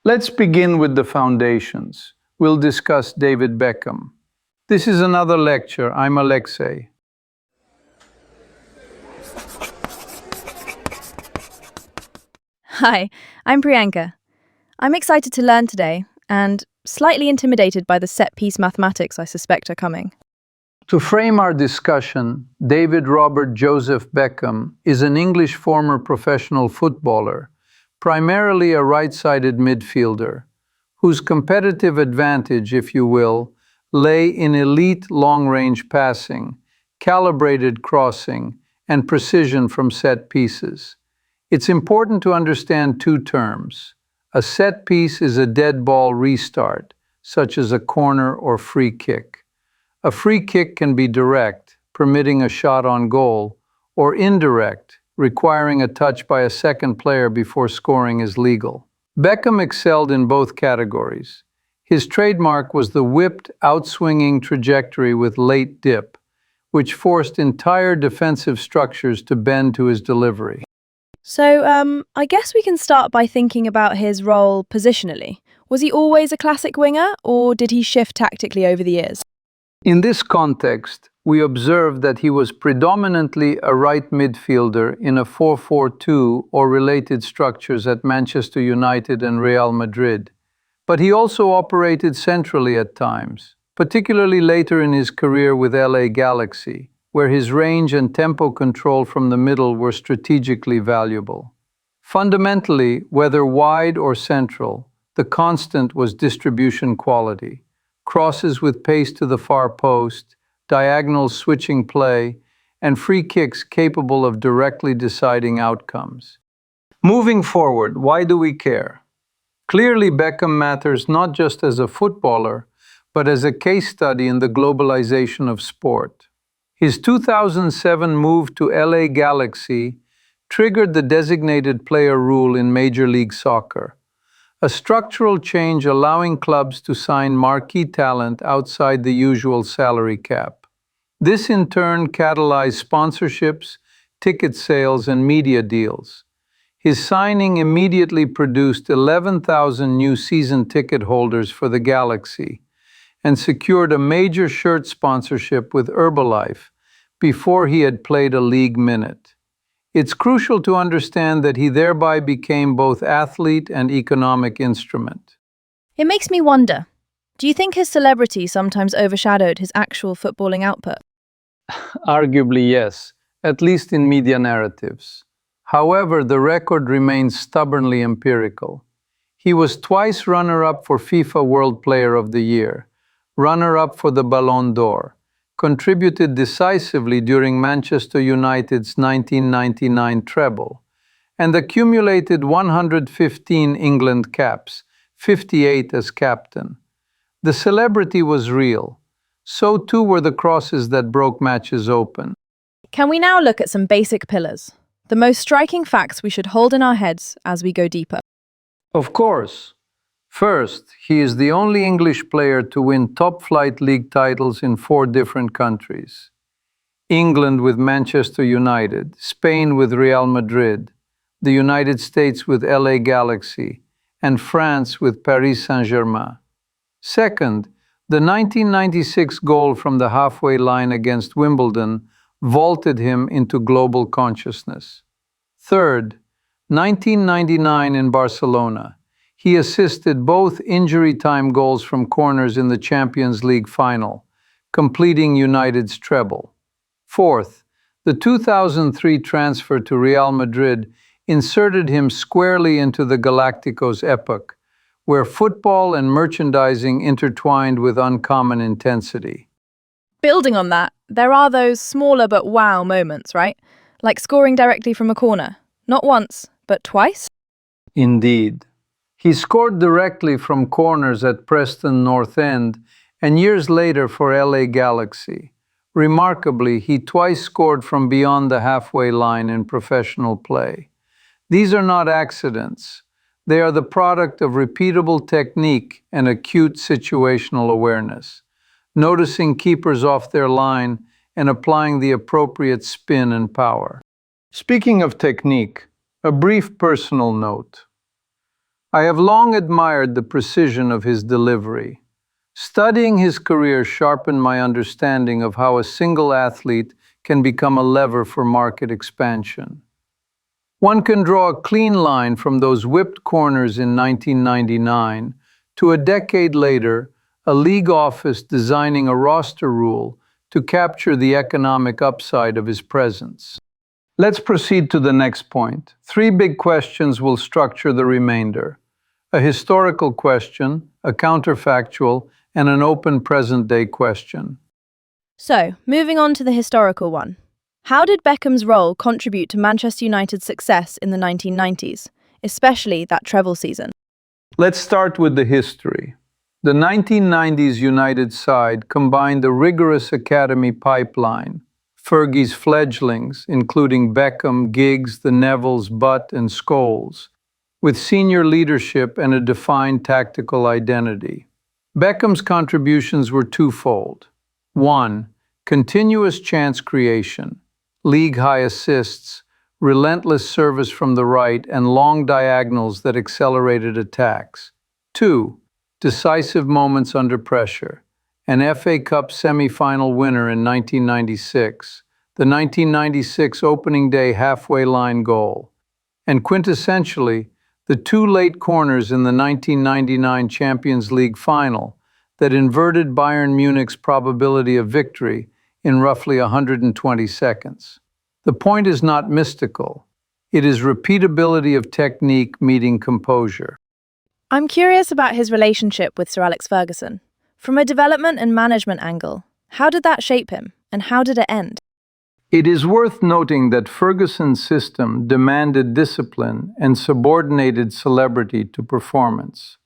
Let's begin with the foundations. We'll discuss David Beckham. This is another lecture. I'm Alexei. Hi, I'm Priyanka. I'm excited to learn today and slightly intimidated by the set-piece mathematics I suspect are coming. To frame our discussion, David Robert Joseph Beckham is an English former professional footballer, primarily a right-sided midfielder, whose competitive advantage, if you will, lay in elite long-range passing, calibrated crossing, and precision from set pieces. It's important to understand two terms. A set piece is a dead ball restart, such as a corner or free kick. A free kick can be direct, permitting a shot on goal, or indirect, requiring a touch by a second player before scoring is legal. Beckham excelled in both categories. His trademark was the whipped, outswinging trajectory with late dip, which forced entire defensive structures to bend to his delivery. So, I guess we can start by thinking about his role positionally. Was he always a classic winger, or did he shift tactically over the years? In this context, we observe that he was predominantly a right midfielder in a 4-4-2 or related structures at Manchester United and Real Madrid. But he also operated centrally at times, particularly later in his career with LA Galaxy, where his range and tempo control from the middle were strategically valuable. Fundamentally, whether wide or central, the constant was distribution quality. Crosses with pace to the far post, diagonal switching play, and free kicks capable of directly deciding outcomes. Moving forward, why do we care? Clearly, Beckham matters not just as a footballer, but as a case study in the globalization of sport. His 2007 move to LA Galaxy triggered the designated player rule in Major League Soccer, a structural change allowing clubs to sign marquee talent outside the usual salary cap. This in turn catalyzed sponsorships, ticket sales, and media deals. His signing immediately produced 11,000 new season ticket holders for the Galaxy and secured a major shirt sponsorship with Herbalife before he had played a league minute. It's crucial to understand that he thereby became both athlete and economic instrument. It makes me wonder, do you think his celebrity sometimes overshadowed his actual footballing output? Arguably, yes, at least in media narratives. However, the record remains stubbornly empirical. He was twice runner-up for FIFA World Player of the Year, runner-up for the Ballon d'Or, contributed decisively during Manchester United's 1999 treble, and accumulated 115 England caps, 58 as captain. The celebrity was real. So too were the crosses that broke matches open. Can we now look at some basic pillars, the most striking facts we should hold in our heads as we go deeper? Of course. First, he is the only English player to win top-flight league titles in 4 different countries. England with Manchester United, Spain with Real Madrid, the United States with LA Galaxy, and France with Paris Saint-Germain. Second, the 1996 goal from the halfway line against Wimbledon vaulted him into global consciousness. Third, 1999 in Barcelona. He assisted both injury-time goals from corners in the Champions League final, completing United's treble. Fourth, the 2003 transfer to Real Madrid inserted him squarely into the Galacticos epoch, where football and merchandising intertwined with uncommon intensity. Building on that, there are those smaller but wow moments, right? Like scoring directly from a corner. Not once, but twice? Indeed. He scored directly from corners at Preston North End and years later for LA Galaxy. Remarkably, he twice scored from beyond the halfway line in professional play. These are not accidents. They are the product of repeatable technique and acute situational awareness, noticing keepers off their line and applying the appropriate spin and power. Speaking of technique, a brief personal note. I have long admired the precision of his delivery. Studying his career sharpened my understanding of how a single athlete can become a lever for market expansion. One can draw a clean line from those whipped corners in 1999 to a decade later, a league office designing a roster rule to capture the economic upside of his presence. Let's proceed to the next point. Three big questions will structure the remainder: a historical question, a counterfactual, and an open present-day question. So, moving on to the historical one. How did Beckham's role contribute to Manchester United's success in the 1990s, especially that treble season? Let's start with the history. The 1990s United side combined a rigorous academy pipeline, Fergie's fledglings, including Beckham, Giggs, the Nevilles, Butt, and Scholes, with senior leadership and a defined tactical identity. Beckham's contributions were twofold. One, continuous chance creation, league-high assists, relentless service from the right, and long diagonals that accelerated attacks. Two, decisive moments under pressure, an FA Cup semi-final winner in 1996, the 1996 opening day halfway line goal, and quintessentially, the two late corners in the 1999 Champions League final that inverted Bayern Munich's probability of victory in roughly 120 seconds. The point is not mystical. It is repeatability of technique meeting composure. I'm curious about his relationship with Sir Alex Ferguson. From a development and management angle, how did that shape him, and how did it end? It is worth noting that Ferguson's system demanded discipline and subordinated celebrity to performance.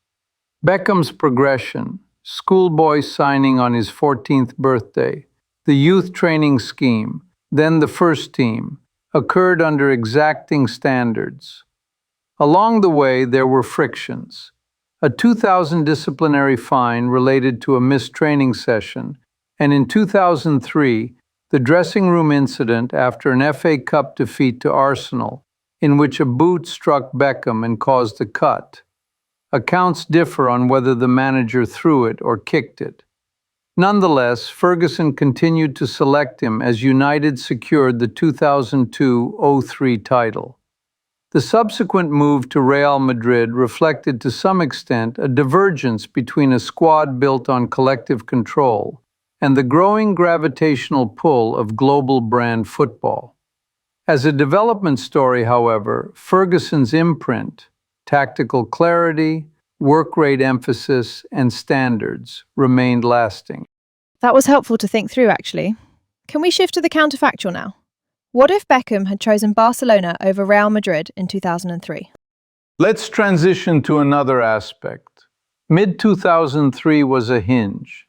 Beckham's progression, schoolboy signing on his 14th birthday, the youth training scheme, then the first team, occurred under exacting standards. Along the way, there were frictions. A 2000 disciplinary fine related to a missed training session, and in 2003, the dressing room incident after an FA Cup defeat to Arsenal, in which a boot struck Beckham and caused a cut. Accounts differ on whether the manager threw it or kicked it. Nonetheless, Ferguson continued to select him as United secured the 2002-03 title. The subsequent move to Real Madrid reflected to some extent a divergence between a squad built on collective control and the growing gravitational pull of global brand football. As a development story, however, Ferguson's imprint, tactical clarity, work rate emphasis, and standards remained lasting. That was helpful to think through, actually. Can we shift to the counterfactual now? What if Beckham had chosen Barcelona over Real Madrid in 2003? Let's transition to another aspect. Mid-2003 was a hinge.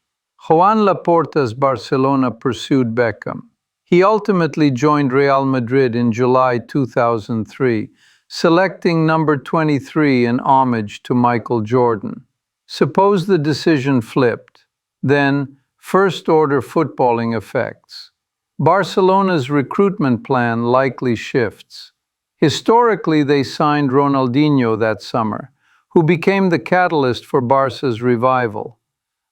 Joan Laporta's Barcelona pursued Beckham. He ultimately joined Real Madrid in July 2003, selecting number 23 in homage to Michael Jordan. Suppose the decision flipped, then first-order footballing effects. Barcelona's recruitment plan likely shifts. Historically, they signed Ronaldinho that summer, who became the catalyst for Barca's revival.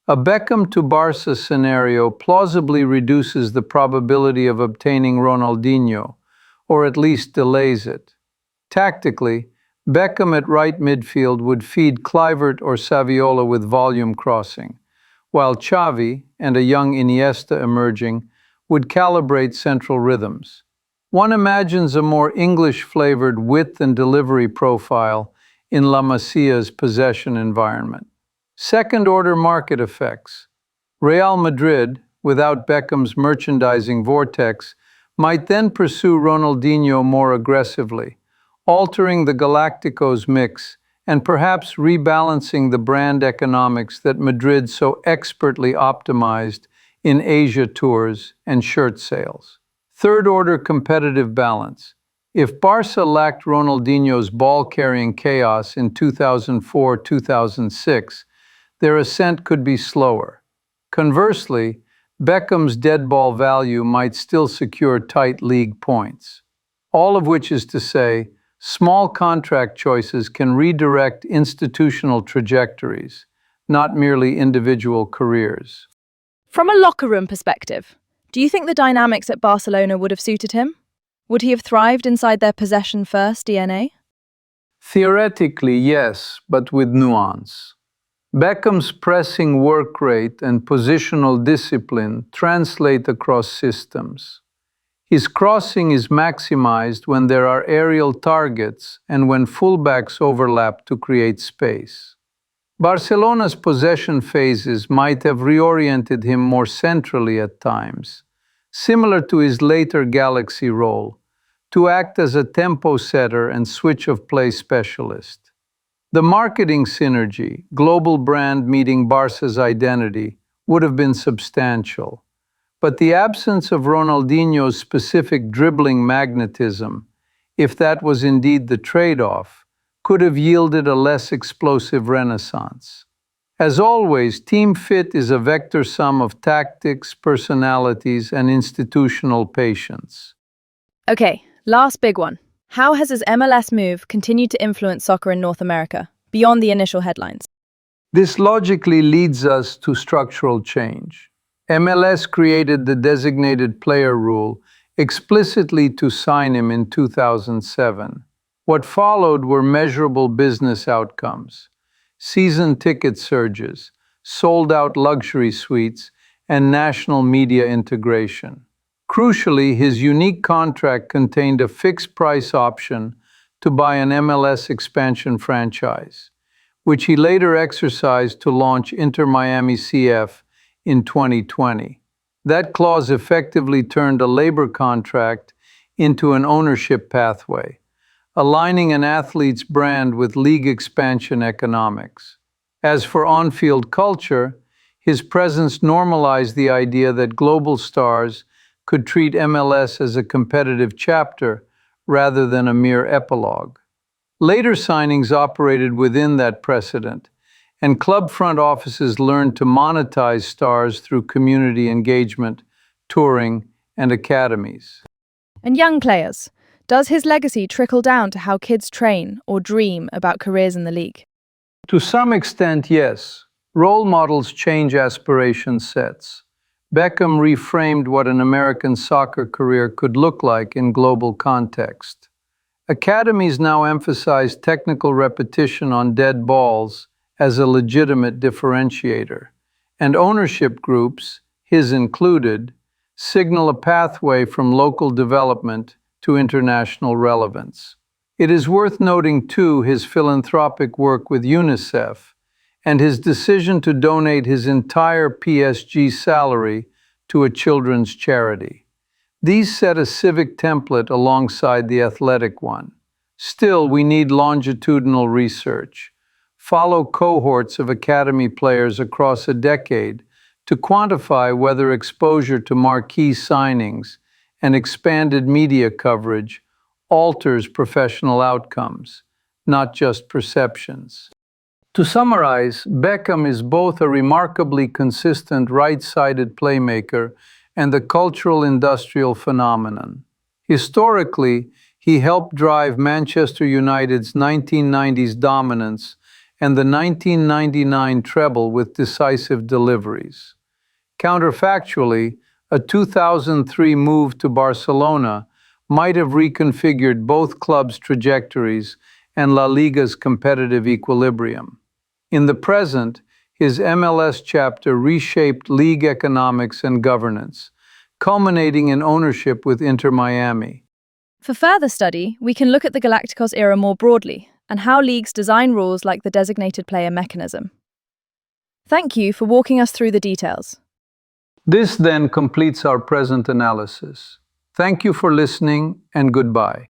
A Beckham to Barca scenario plausibly reduces the probability of obtaining Ronaldinho, or at least delays it. Tactically, Beckham at right midfield would feed Kluivert or Saviola with volume crossing, while Xavi, and a young Iniesta emerging, would calibrate central rhythms. One imagines a more English-flavored width and delivery profile in La Masia's possession environment. Second-order market effects. Real Madrid, without Beckham's merchandising vortex, might then pursue Ronaldinho more aggressively, altering the Galacticos mix and perhaps rebalancing the brand economics that Madrid so expertly optimized in Asia tours and shirt sales. Third-order competitive balance. If Barca lacked Ronaldinho's ball-carrying chaos in 2004-2006, their ascent could be slower. Conversely, Beckham's dead ball value might still secure tight league points. All of which is to say, Small contract choices can redirect institutional trajectories, not merely individual careers. From a locker room perspective, do you think the dynamics at Barcelona would have suited him? Would he have thrived inside their possession-first DNA? Theoretically, yes, but with nuance. Beckham's pressing work rate and positional discipline translate across systems. His crossing is maximized when there are aerial targets and when fullbacks overlap to create space. Barcelona's possession phases might have reoriented him more centrally at times, similar to his later Galaxy role, to act as a tempo setter and switch of play specialist. The marketing synergy, global brand meeting Barca's identity, would have been substantial. But the absence of Ronaldinho's specific dribbling magnetism, if that was indeed the trade-off, could have yielded a less explosive renaissance. As always, team fit is a vector sum of tactics, personalities, and institutional patience. Okay, last big one. How has his MLS move continued to influence soccer in North America, beyond the initial headlines? This logically leads us to structural change. MLS created the designated player rule explicitly to sign him in 2007. What followed were measurable business outcomes: season ticket surges, sold-out luxury suites, and national media integration. Crucially, his unique contract contained a fixed-price option to buy an MLS expansion franchise, which he later exercised to launch Inter Miami CF in 2020. That clause effectively turned a labor contract into an ownership pathway, aligning an athlete's brand with league expansion economics. As for on-field culture, his presence normalized the idea that global stars could treat MLS as a competitive chapter rather than a mere epilogue. Later signings operated within that precedent, and club front offices learned to monetize stars through community engagement, touring, and academies. And young players, does his legacy trickle down to how kids train or dream about careers in the league? To some extent, yes. Role models change aspiration sets. Beckham reframed what an American soccer career could look like in global context. Academies now emphasize technical repetition on dead balls as a legitimate differentiator, and ownership groups, his included, signal a pathway from local development to international relevance. It is worth noting, too, his philanthropic work with UNICEF and his decision to donate his entire PSG salary to a children's charity. These set a civic template alongside the athletic one. Still, we need longitudinal research. Follow cohorts of academy players across a decade to quantify whether exposure to marquee signings and expanded media coverage alters professional outcomes, not just perceptions. To summarize, Beckham is both a remarkably consistent right-sided playmaker and a cultural industrial phenomenon. Historically, he helped drive Manchester United's 1990s dominance and the 1999 treble with decisive deliveries. Counterfactually, a 2003 move to Barcelona might have reconfigured both clubs' trajectories and La Liga's competitive equilibrium. In the present, his MLS chapter reshaped league economics and governance, culminating in ownership with Inter Miami. For further study, we can look at the Galacticos era more broadly and how leagues design rules like the designated player mechanism. Thank you for walking us through the details. This then completes our present analysis. Thank you for listening, and goodbye.